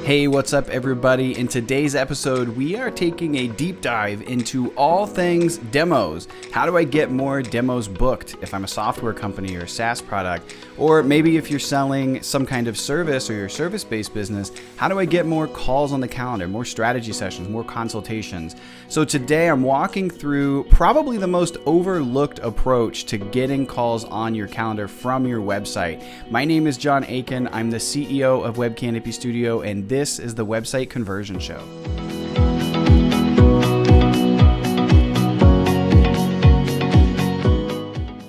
Hey, what's up, everybody? In today's episode, we are taking a deep dive into all things demos. How do I get more demos booked if I'm a software company or a SaaS product? Or maybe if you're selling some kind of service or you're a service-based business, how do I get more calls on the calendar, more strategy sessions, more consultations? So today I'm walking through probably the most overlooked approach to getting calls on your calendar from your website. My name is John Aikin. I'm the CEO of Web Canopy Studio, and this is the Website Conversion Show.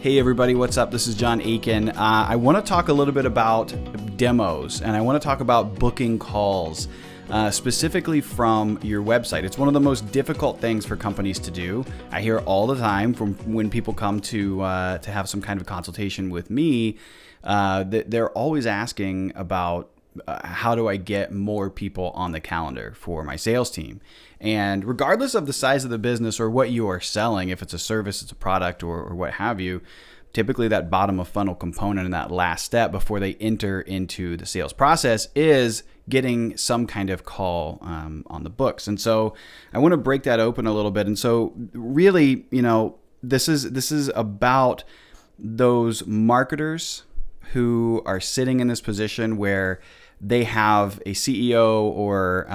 Hey everybody, what's up? This is John Aikin. I want to talk a little bit about demos, and I want to talk about booking calls, specifically from your website. It's one of the most difficult things for companies to do. I hear all the time from when people come to have some kind of consultation with me, that they're always asking about how do I get more people on the calendar for my sales team? And regardless of the size of the business or what you are selling, if it's a service, it's a product, or what have you, typically that bottom of funnel component and that last step before they enter into the sales process is getting some kind of call on the books. And so I want to break that open a little bit. And so really, this is about those marketers who are sitting in this position where they have a CEO or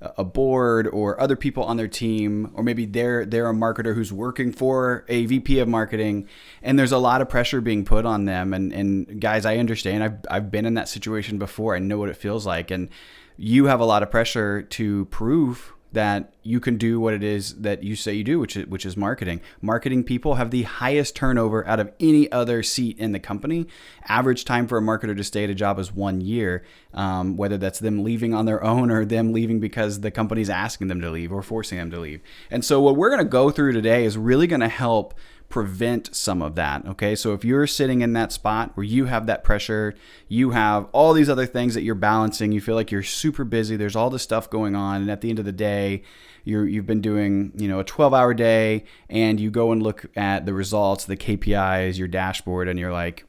a board or other people on their team, or maybe they're a marketer who's working for a VP of marketing, and there's a lot of pressure being put on them. And guys, I understand. I've been in that situation before. I know what it feels like. And you have a lot of pressure to prove that you can do what it is that you say you do, which is marketing. Marketing people have the highest turnover out of any other seat in the company. Average time for a marketer to stay at a job is 1 year, whether that's them leaving on their own or them leaving because the company's asking them to leave or forcing them to leave. And so what we're going to go through today is really going to help prevent some of that. Okay. So if you're sitting in that spot where you have that pressure, you have all these other things that you're balancing, you feel like you're super busy, there's all this stuff going on, and at the end of the day, you've been doing, a 12-hour day, and you go and look at the results, the KPIs, your dashboard, and you're like,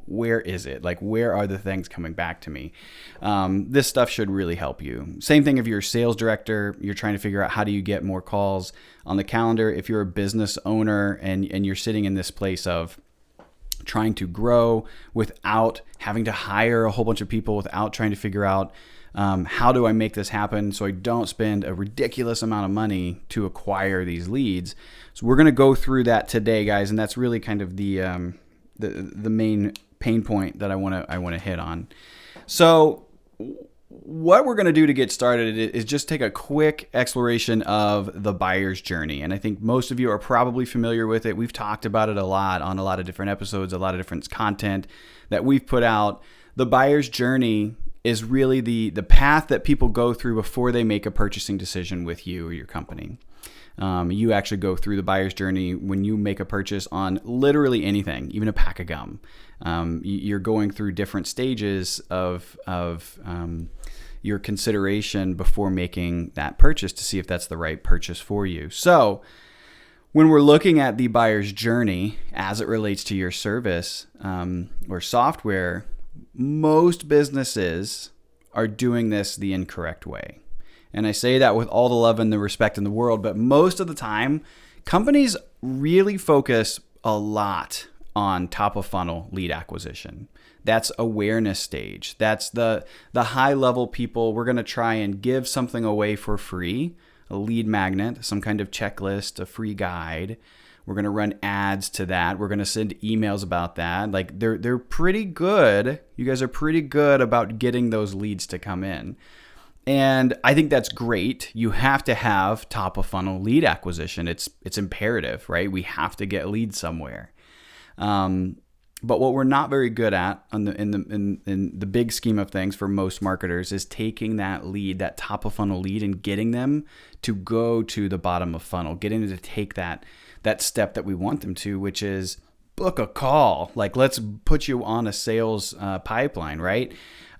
where is it? Like, where are the things coming back to me? This stuff should really help you. Same thing if you're a sales director, you're trying to figure out how do you get more calls on the calendar. If you're a business owner and you're sitting in this place of trying to grow without having to hire a whole bunch of people, without trying to figure out how do I make this happen so I don't spend a ridiculous amount of money to acquire these leads. So we're going to go through that today, guys, and that's really kind of the main pain point that I want to hit on. So what we're going to do to get started is just take a quick exploration of the buyer's journey. And I think most of you are probably familiar with it. We've talked about it a lot on a lot of different episodes, a lot of different content that we've put out. The buyer's journey is really the path that people go through before they make a purchasing decision with you or your company. You actually go through the buyer's journey when you make a purchase on literally anything, even a pack of gum. You're going through different stages of your consideration before making that purchase to see if that's the right purchase for you. So when we're looking at the buyer's journey as it relates to your service or software, most businesses are doing this the incorrect way. And I say that with all the love and the respect in the world, but most of the time, companies really focus a lot on top of funnel lead acquisition. That's awareness stage. That's the high level people. We're going to try and give something away for free, a lead magnet, some kind of checklist, a free guide. We're going to run ads to that. We're going to send emails about that. Like they're pretty good. You guys are pretty good about getting those leads to come in. And I think that's great. You have to have top of funnel lead acquisition. It's imperative, right? We have to get leads somewhere. But what we're not very good at in the big scheme of things for most marketers is taking that lead, that top of funnel lead, and getting them to go to the bottom of funnel, getting them to take that step that we want them to, which is book a call. Like, let's put you on a sales pipeline, right?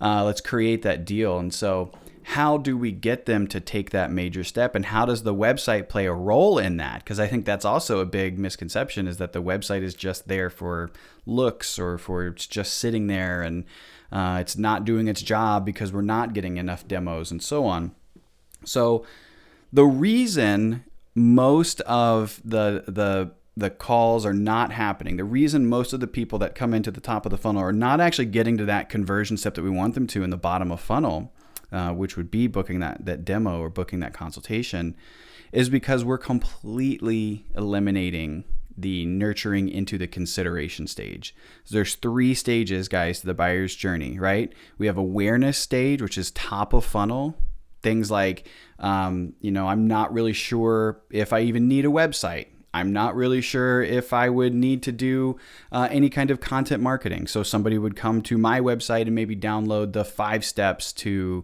Let's create that deal. And so how do we get them to take that major step, and how does the website play a role in that? Because I think that's also a big misconception, is that the website is just there for looks or for it's just sitting there and It's not doing its job because we're not getting enough demos and so on. So the reason most of the calls are not happening, the reason most of the people that come into the top of the funnel are not actually getting to that conversion step that we want them to in the bottom of funnel, which would be booking that demo or booking that consultation, is because we're completely eliminating the nurturing into the consideration stage. So there's 3 stages, guys, to the buyer's journey, right? We have awareness stage, which is top of funnel. Things like, I'm not really sure if I even need a website. I'm not really sure if I would need to do any kind of content marketing. So somebody would come to my website and maybe download the 5 steps to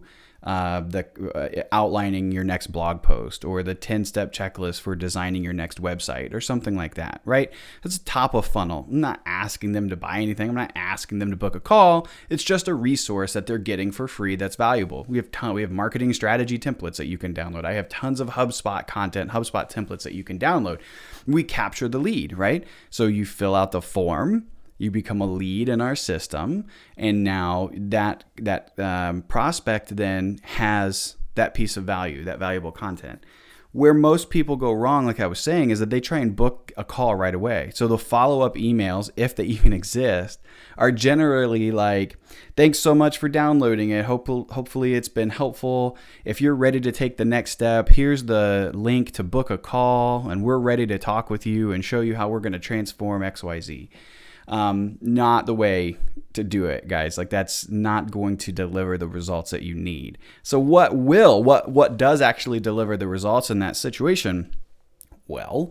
outlining your next blog post, or the 10-step checklist for designing your next website, or something like that, right? That's top of funnel. I'm not asking them to buy anything. I'm not asking them to book a call. It's just a resource that they're getting for free that's valuable. We have marketing strategy templates that you can download. I have tons of HubSpot content, HubSpot templates that you can download. We capture the lead, right? So you fill out the form, you become a lead in our system, and now that prospect then has that piece of value, that valuable content. Where most people go wrong, like I was saying, is that they try and book a call right away. So the follow-up emails, if they even exist, are generally like, thanks so much for downloading it. Hopefully it's been helpful. If you're ready to take the next step, here's the link to book a call, and we're ready to talk with you and show you how we're going to transform XYZ. Not the way to do it, guys. Like, that's not going to deliver the results that you need. So what does actually deliver the results in that situation? Well,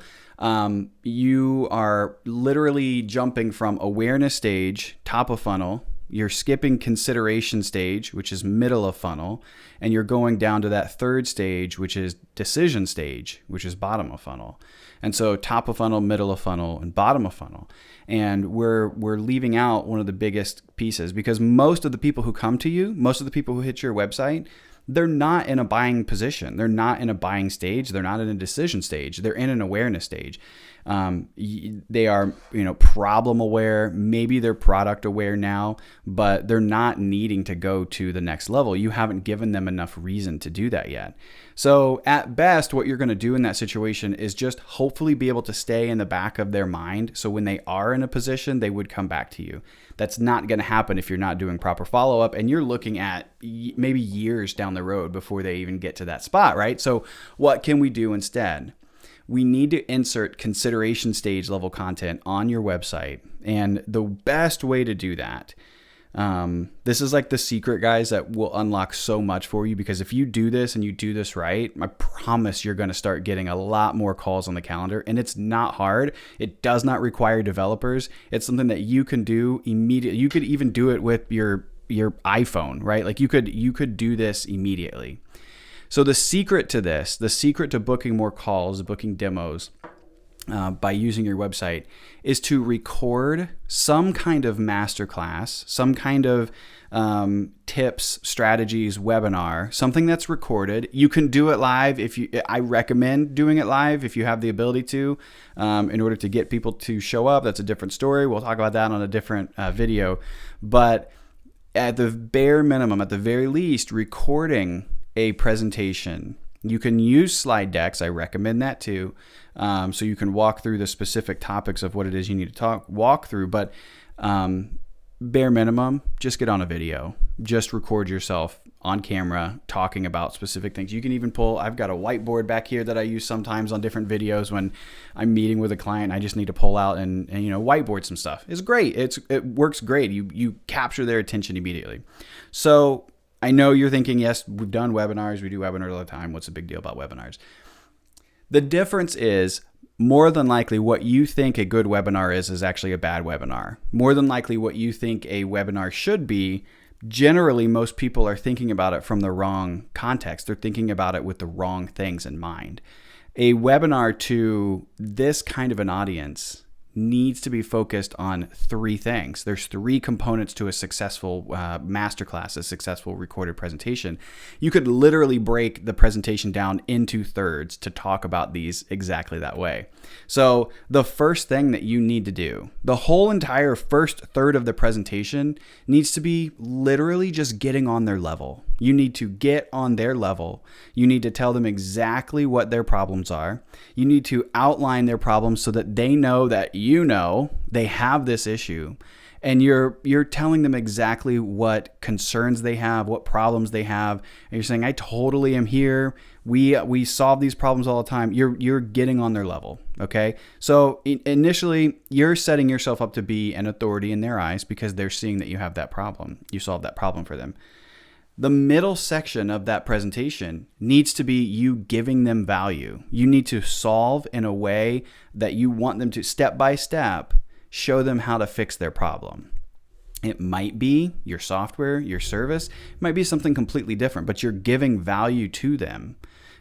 you are literally jumping from awareness stage, top of funnel. You're skipping consideration stage, which is middle of funnel, and you're going down to that 3rd stage, which is decision stage, which is bottom of funnel. And so top of funnel, middle of funnel, and bottom of funnel. And we're leaving out one of the biggest pieces, because most of the people who come to you, most of the people who hit your website, they're not in a buying position. They're not in a buying stage. They're not in a decision stage. They're in an awareness stage. They are, problem aware. Maybe they're product aware now, but they're not needing to go to the next level. You haven't given them enough reason to do that yet. So at best, what you're going to do in that situation is just hopefully be able to stay in the back of their mind. So when they are in a position, they would come back to you. That's not going to happen if you're not doing proper follow-up, and you're looking at maybe years down the road before they even get to that spot, right? So what can we do instead? We need to insert consideration stage level content on your website. And the best way to do that, this is like the secret, guys, that will unlock so much for you, because if you do this and you do this right, I promise you're going to start getting a lot more calls on the calendar. And it's not hard. It does not require developers. It's something that you can do immediately. You could even do it with your iPhone, right? Like you could do this immediately. So the secret to this, the secret to booking more calls, booking demos by using your website, is to record some kind of masterclass, some kind of tips, strategies, webinar, something that's recorded. You can do it live. I recommend doing it live if you have the ability to, in order to get people to show up. That's a different story. We'll talk about that on a different video. But at the bare minimum, at the very least, recording a presentation. You can use slide decks. I recommend that too. So you can walk through the specific topics of what it is you need to walk through. But bare minimum, just get on a video. Just record yourself on camera talking about specific things. You can even I've got a whiteboard back here that I use sometimes on different videos when I'm meeting with a client. I just need to pull out and whiteboard some stuff. It's great. It works great. You capture their attention immediately. So I know you're thinking, yes, we've done webinars. We do webinars all the time. What's the big deal about webinars? The difference is, more than likely what you think a good webinar is actually a bad webinar. More than likely what you think a webinar should be, generally most people are thinking about it from the wrong context. They're thinking about it with the wrong things in mind. A webinar to this kind of an audience needs to be focused on three things. There's three components to a successful masterclass, a successful recorded presentation. You could literally break the presentation down into thirds to talk about these exactly that way. So the first thing that you need to do, the whole entire first third of the presentation needs to be literally just getting on their level. You need to get on their level. You need to tell them exactly what their problems are. You need to outline their problems so that they know that you know they have this issue. And you're telling them exactly what concerns they have, what problems they have. And you're saying, I totally am here. We solve these problems all the time. You're getting on their level, okay? So initially, you're setting yourself up to be an authority in their eyes because they're seeing that you have that problem. You solve that problem for them. The middle section of that presentation needs to be you giving them value. You need to solve in a way that you want them to, step by step, show them how to fix their problem. It might be your software, your service, it might be something completely different, but you're giving value to them.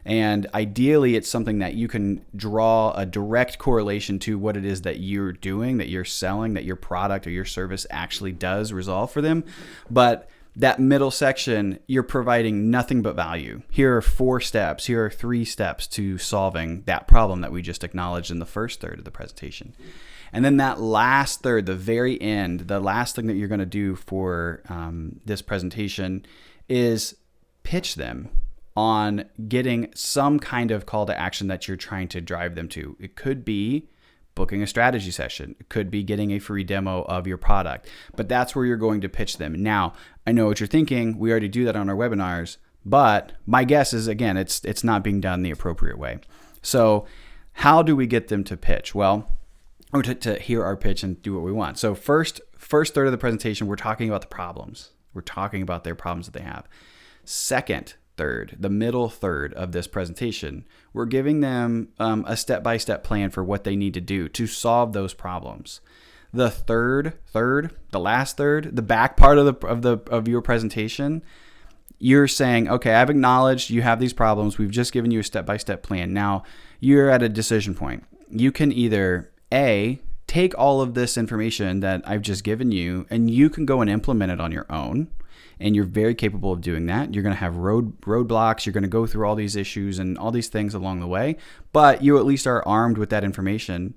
And ideally, it's something that you can draw a direct correlation to what it is that you're doing, that you're selling, that your product or your service actually does resolve for them. But that middle section, you're providing nothing but value. Here are 4 steps. Here are 3 steps to solving that problem that we just acknowledged in the first third of the presentation. And then that last third, the very end, the last thing that you're going to do for this presentation is pitch them on getting some kind of call to action that you're trying to drive them to. It could be booking a strategy session. It could be getting a free demo of your product, but that's where you're going to pitch them. Now, I know what you're thinking. We already do that on our webinars, but my guess is, again, it's not being done the appropriate way. So how do we get them to pitch? Well, or to hear our pitch and do what we want. So first third of the presentation, we're talking about the problems. We're talking about their problems that they have. Second third, the middle third of this presentation, we're giving them a step-by-step plan for what they need to do to solve those problems. The the last third, the back part of your presentation, you're saying, okay, I've acknowledged you have these problems. We've just given you a step-by-step plan. Now you're at a decision point. You can either A, take all of this information that I've just given you and you can go and implement it on your own. And you're very capable of doing that. You're going to have roadblocks. You're going to go through all these issues and all these things along the way, but you at least are armed with that information.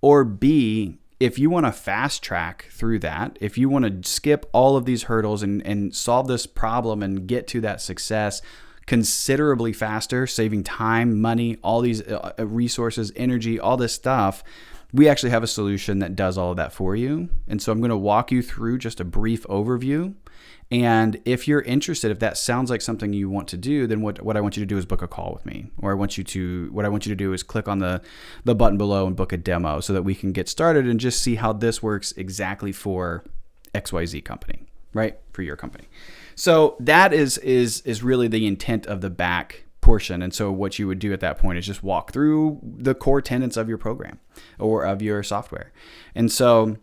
Or B, if you want to fast track through that, if you want to skip all of these hurdles and solve this problem and get to that success considerably faster, saving time, money, all these resources, energy, all this stuff, we actually have a solution that does all of that for you. And so I'm going to walk you through just a brief overview. And if you're interested, if that sounds like something you want to do, then what I want you to do is book a call with me. Or what I want you to do is click on the button below and book a demo so that we can get started and just see how this works exactly for XYZ company, right? For your company. So that is really the intent of the back portion. And so what you would do at that point is just walk through the core tenets of your program or of your software. And so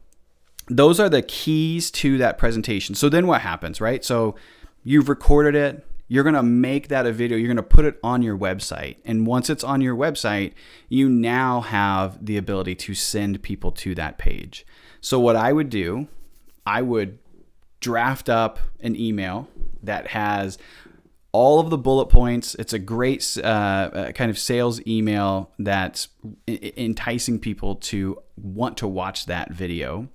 those are the keys to that presentation. So then what happens, right? So you've recorded it. You're going to make that a video. You're going to put it on your website. And once it's on your website, you now have the ability to send people to that page. So what I would do, I would draft up an email that has all of the bullet points. It's a great kind of sales email that's enticing people to want to watch that video.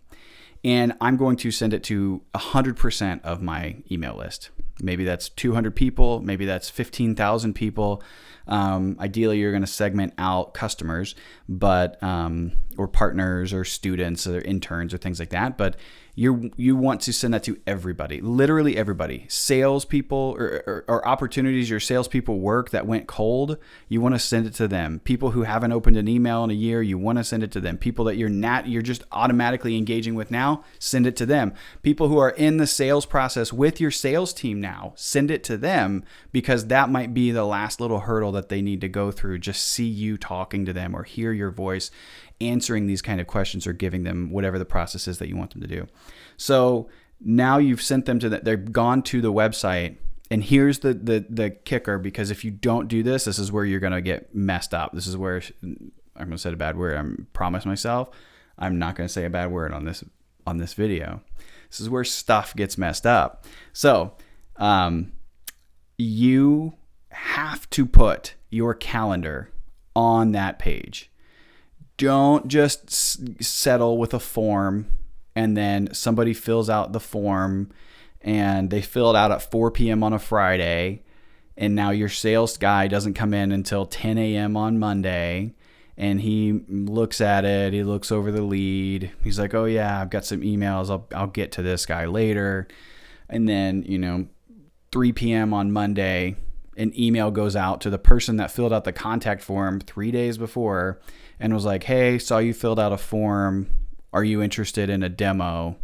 And I'm going to send it to 100% of my email list. Maybe that's 200 people. Maybe that's 15,000 people. Ideally, you're going to segment out customers, but or partners or students or interns or things like that. But you want to send that to everybody, literally everybody. Salespeople or opportunities your salespeople work that went cold, you want to send it to them. People who haven't opened an email in a year, you want to send it to them. People that you're just automatically engaging with now, send it to them. People who are in the sales process with your sales team now, send it to them because that might be the last little hurdle that they need to go through. Just see you talking to them or hear your voice answering these kind of questions or giving them whatever the process is that you want them to do. So now you've sent them to they've gone to the website, and here's the kicker, because if you don't do this, this is where you're going to get messed up. This is where I'm going to say a bad word. I promise myself. I'm not going to say a bad word on this video. This is where stuff gets messed up. So you have to put your calendar on that page. Don't just settle with a form and then somebody fills out the form and they fill it out at 4 p.m. on a Friday, and now your sales guy doesn't come in until 10 a.m. on Monday, and he looks at it, he looks over the lead, he's like, oh yeah, I've got some emails, I'll get to this guy later. And then 3 p.m. on Monday, an email goes out to the person that filled out the contact form 3 days before and was like, hey, saw you filled out a form, are you interested in a demo?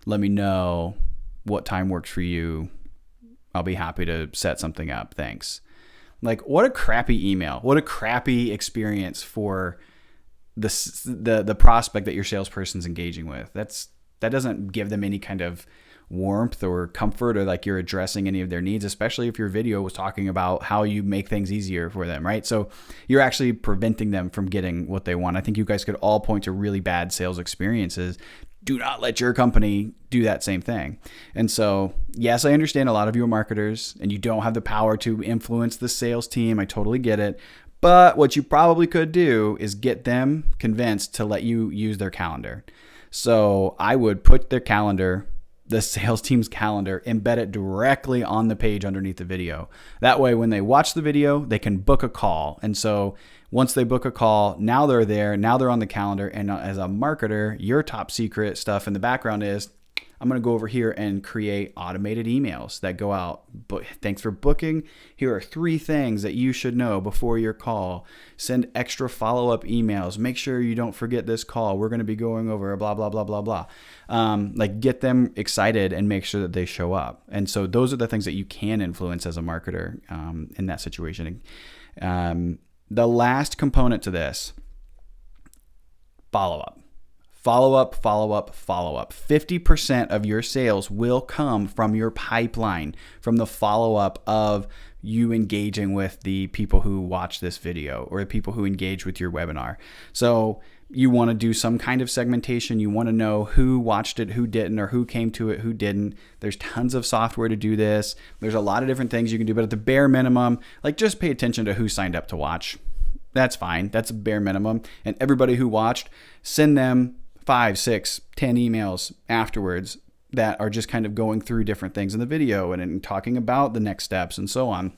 Let me know what time works for you. I'll be happy to set something up. Thanks. Like, what a crappy email. What a crappy experience for the prospect that your salesperson's engaging with. That doesn't give them any kind of warmth or comfort, or like you're addressing any of their needs, especially if your video was talking about how you make things easier for them, right? So you're actually preventing them from getting what they want. I think you guys could all point to really bad sales experiences. Do not let your company do that same thing. And so, yes, I understand a lot of you are marketers and you don't have the power to influence the sales team. I totally get it. But what you probably could do is get them convinced to let you use their calendar. So I would put their calendar, the sales team's calendar, embed it directly on the page underneath the video. That way, when they watch the video, they can book a call. And so once they book a call, now they're there, now they're on the calendar. And as a marketer, your top secret stuff in the background is, I'm going to go over here and create automated emails that go out. But thanks for booking. Here are 3 things that you should know before your call. Send extra follow-up emails. Make sure you don't forget this call. We're going to be going over blah, blah, blah, blah, blah. Like, get them excited and make sure that they show up. And so those are the things that you can influence as a marketer in that situation. The last component to this, follow-up. Follow up, follow up, follow up. 50% of your sales will come from your pipeline, from the follow up of you engaging with the people who watch this video or the people who engage with your webinar. So you want to do some kind of segmentation. You want to know who watched it, who didn't, or who came to it, who didn't. There's tons of software to do this. There's a lot of different things you can do, but at the bare minimum, like, just pay attention to who signed up to watch. That's fine. That's a bare minimum. And everybody who watched, send them 5, 6, 10 emails afterwards that are just kind of going through different things in the video and talking about the next steps and so on.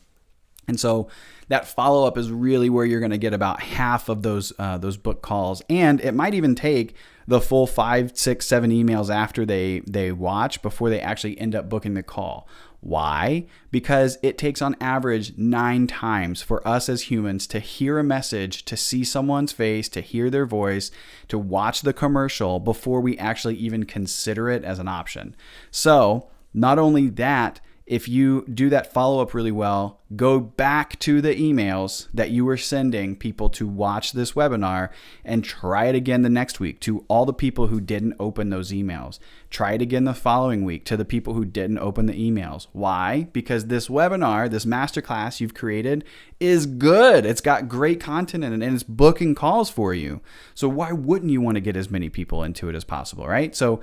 And so that follow-up is really where you're going to get about half of those book calls. And it might even take the full 5, 6, 7 emails after they watch before they actually end up booking the call. Why? Because it takes on average 9 times for us as humans to hear a message, to see someone's face, to hear their voice, to watch the commercial before we actually even consider it as an option. So not only that, if you do that follow-up really well, go back to the emails that you were sending people to watch this webinar and try it again the next week to all the people who didn't open those emails. Try it again the following week to the people who didn't open the emails. Why? Because this webinar, this masterclass you've created is good. It's got great content in it and it's booking calls for you. So why wouldn't you want to get as many people into it as possible, right? So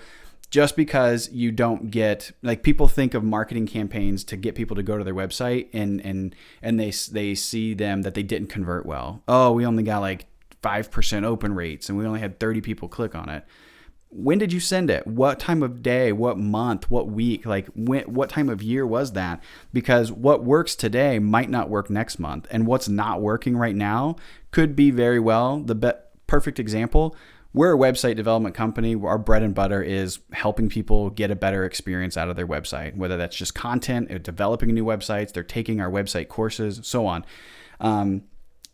just because you don't get, like, people think of marketing campaigns to get people to go to their website and they see them that they didn't convert well. Oh, we only got like 5% open rates and we only had 30 people click on it. When did you send it? What time of day? What month? What week? Like, what time of year was that? Because what works today might not work next month, and what's not working right now could be very well the perfect example. We're a website development company. Our bread and butter is helping people get a better experience out of their website, whether that's just content, or developing new websites, they're taking our website courses, so on.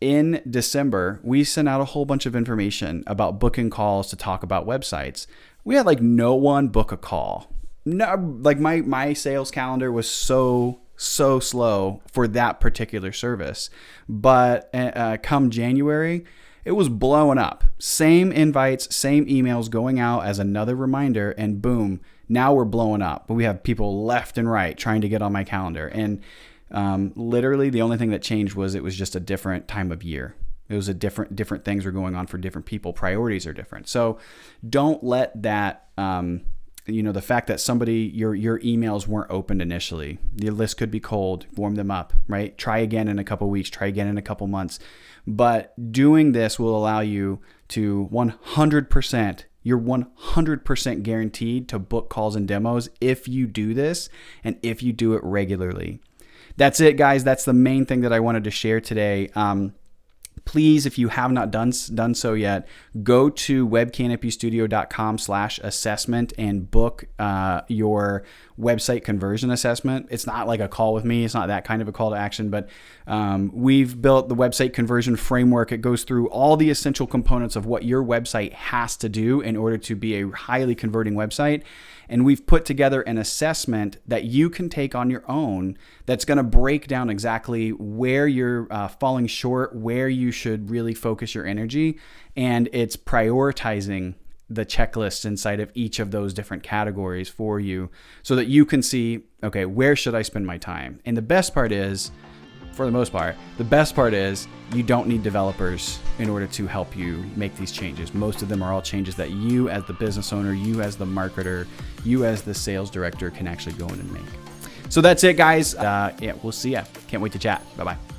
In December, we sent out a whole bunch of information about booking calls to talk about websites. We had like no one book a call. No, like my sales calendar was so slow for that particular service. But come January, it was blowing up. Same invites, same emails going out as another reminder, and boom, now we're blowing up. But we have people left and right trying to get on my calendar. And literally the only thing that changed was it was just a different time of year. It was a different things were going on for different people. Priorities are different. So don't let that, the fact that your emails weren't opened initially, your list could be cold, warm them up, right? Try again in a couple weeks, try again in a couple months. But doing this will allow you to 100%, you're 100% guaranteed to book calls and demos if you do this and if you do it regularly. That's it, guys. That's the main thing that I wanted to share today. Please, if you have not done so yet, go to webcanopystudio.com/assessment and book your website conversion assessment. It's not like a call with me. It's not that kind of a call to action, but we've built the website conversion framework. It goes through all the essential components of what your website has to do in order to be a highly converting website. And we've put together an assessment that you can take on your own that's going to break down exactly where you're falling short, where you should really focus your energy. And it's prioritizing the checklists inside of each of those different categories for you so that you can see, okay, where should I spend my time? And the best part is, for the most part, you don't need developers in order to help you make these changes. Most of them are all changes that you as the business owner, you as the marketer, you as the sales director can actually go in and make. So that's it, guys. We'll see ya. Can't wait to chat. Bye-bye.